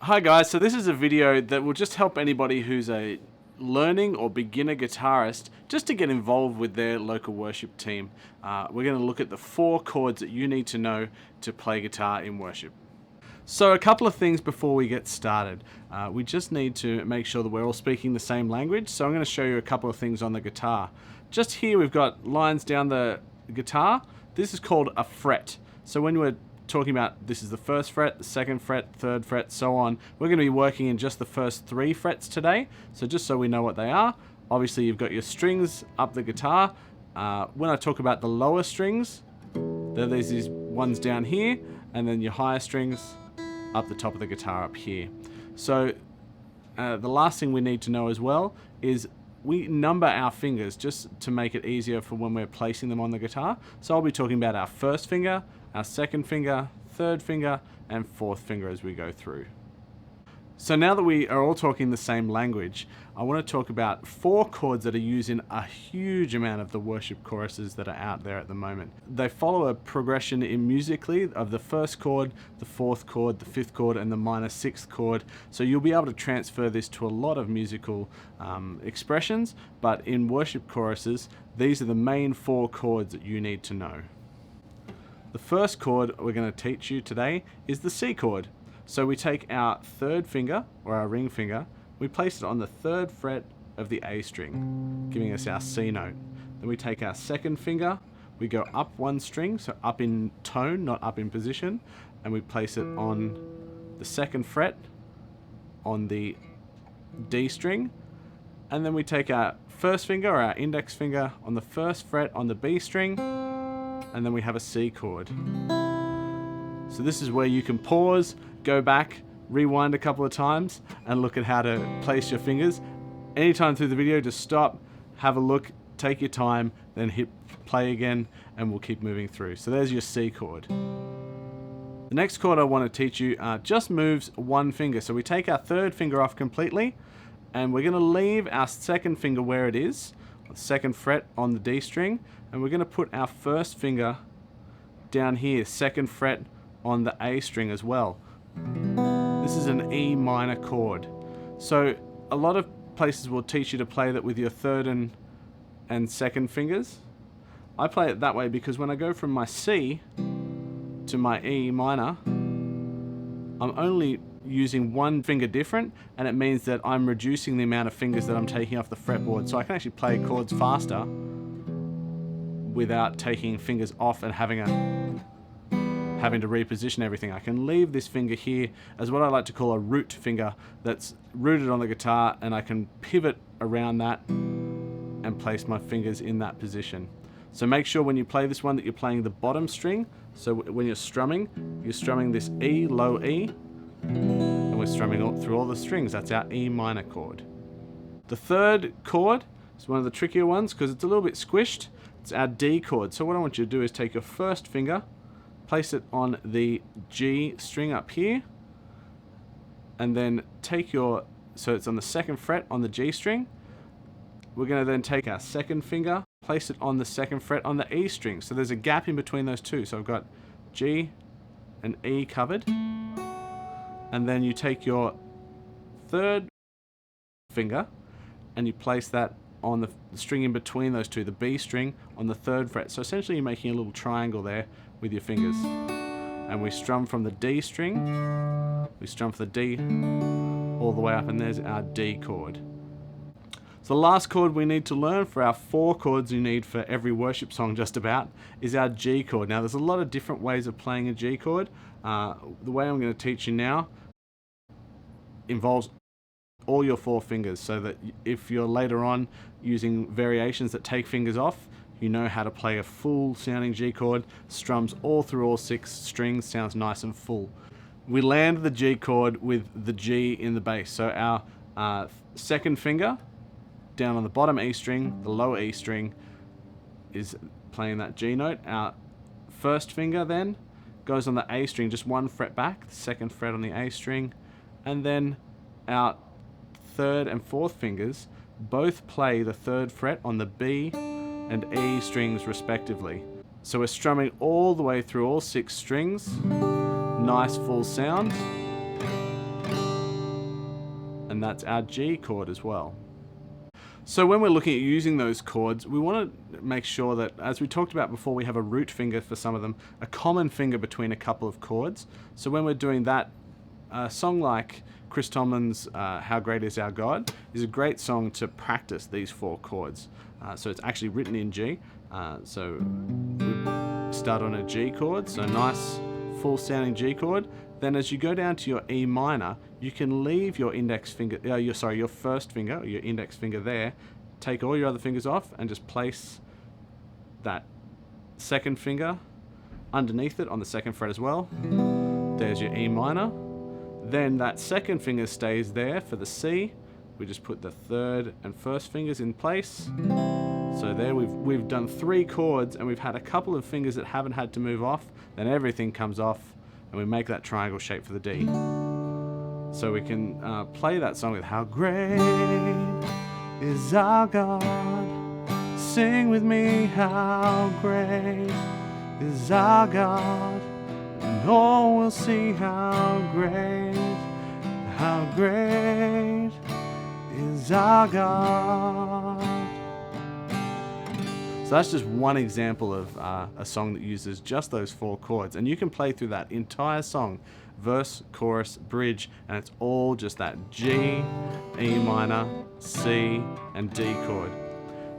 Hi guys, so this is a video that will just help anybody who's a learning or beginner guitarist just to get involved with their local worship team. We're going to look at the 4 chords that you need to know to play guitar in worship. So a couple of things before we get started. We just need to make sure that we're all speaking the same language. So I'm going to show you a couple of things on the guitar. Just here we've got lines down the guitar. This is called a fret. So when we're talking about this is the 1st fret, the 2nd fret, 3rd fret, so on, we're going to be working in just the first 3 frets today. So just so we know what they are, obviously you've got your strings up the guitar. When I talk about the lower strings, there's these ones down here, and then your higher strings up the top of the guitar up here. So the last thing we need to know as well is we number our fingers just to make it easier for when we're placing them on the guitar. So I'll be talking about our 1st finger, our 2nd finger, 3rd finger, and 4th finger as we go through. So now that we are all talking the same language, I want to talk about 4 chords that are used in a huge amount of the worship choruses that are out there at the moment. They follow a progression in musically of the 1st chord, the 4th chord, the 5th chord, and the minor 6th chord. So you'll be able to transfer this to a lot of musical expressions, but in worship choruses, these are the main 4 chords that you need to know. The first chord we're going to teach you today is the C chord. So we take our 3rd finger, or our ring finger, we place it on the 3rd fret of the A string, giving us our C note. Then we take our 2nd finger, we go up 1 string, so up in tone, not up in position, and we place it on the 2nd fret on the D string. And then we take our 1st finger, or our index finger, on the 1st fret on the B string, and then we have a C chord. So this is where you can pause, go back, rewind a couple of times, and look at how to place your fingers. Anytime through the video, just stop, have a look, take your time, then hit play again, and we'll keep moving through. So there's your C chord. The next chord I want to teach you just moves 1 finger. So we take our 3rd finger off completely, and we're going to leave our 2nd finger where it is, the 2nd fret on the D string, and we're going to put our 1st finger down here, 2nd fret on the A string as well. This is an E minor chord. So a lot of places will teach you to play that with your 3rd and 2nd fingers. I play it that way because when I go from my C to my E minor, I'm only using 1 finger different, and it means that I'm reducing the amount of fingers that I'm taking off the fretboard, so I can actually play chords faster without taking fingers off and having to reposition everything. I can leave this finger here as what I like to call a root finger that's rooted on the guitar, and I can pivot around that and place my fingers in that position. So make sure when you play this one that you're playing the bottom string. So when you're strumming this E, low E, and we're strumming through all the strings. That's our E minor chord. The 3rd chord is one of the trickier ones because it's a little bit squished. It's our D chord. So what I want you to do is take your 1st finger, place it on the G string up here, and then so it's on the 2nd fret on the G string. We're going to then take our 2nd finger, place it on the 2nd fret on the E string. So there's a gap in between those two. So I've got G and E covered. And then you take your 3rd finger and you place that on the string in between those two, the B string on the 3rd fret. So essentially you're making a little triangle there with your fingers. And we strum from the D string, we strum from the D all the way up, and there's our D chord. So the last chord we need to learn for our 4 chords you need for every worship song just about is our G chord. Now there's a lot of different ways of playing a G chord. The way I'm going to teach you now involves all your 4 fingers, so that if you're later on using variations that take fingers off, you know how to play a full sounding G chord, strums all through all 6 strings, sounds nice and full. We land the G chord with the G in the bass. So our 2nd finger down on the bottom E string, the lower E string is playing that G note. Our 1st finger then goes on the A string, just 1 fret back, the 2nd fret on the A string, and then our 3rd and 4th fingers both play the 3rd fret on the B and E strings respectively. So we're strumming all the way through all 6 strings, nice full sound. and that's our G chord as well. So when we're looking at using those chords, we want to make sure that, as we talked about before, we have a root finger for some of them, a common finger between a couple of chords. So when we're doing that, a song like Chris Tomlin's How Great Is Our God is a great song to practice these 4 chords. So it's actually written in G. So we start on a G chord, so nice full sounding G chord. Then as you go down to your E minor, you can leave your index finger, your first finger, or your index finger there, take all your other fingers off and just place that second finger underneath it on the 2nd fret as well. There's your E minor. Then that second finger stays there for the C. We just put the 3rd and 1st fingers in place. So there we've done 3 chords, and we've had a couple of fingers that haven't had to move off. Then everything comes off, and we make that triangle shape for the D. So we can play that song with How Great Is Our God. Sing with me, how great is our God. And all will see how great is our God. So that's just one example of a song that uses just those 4 chords, and you can play through that entire song, verse, chorus, bridge, and it's all just that G, E minor, C, and D chord.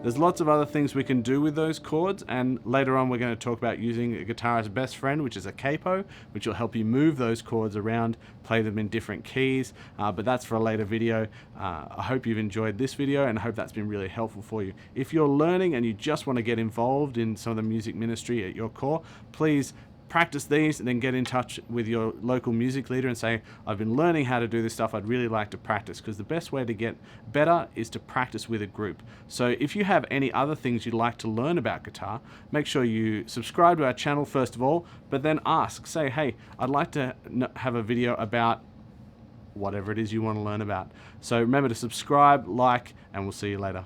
There's lots of other things we can do with those chords, and later on we're going to talk about using a guitarist's best friend, which is a capo, which will help you move those chords around, play them in different keys, but that's for a later video. I hope you've enjoyed this video, and I hope that's been really helpful for you. If you're learning and you just want to get involved in some of the music ministry at your core, please practice these and then get in touch with your local music leader and say, I've been learning how to do this stuff, I'd really like to practice, because the best way to get better is to practice with a group. So if you have any other things you'd like to learn about guitar, make sure you subscribe to our channel first of all, but then ask, say, hey, I'd like to have a video about whatever it is you want to learn about. So remember to subscribe, like, and we'll see you later.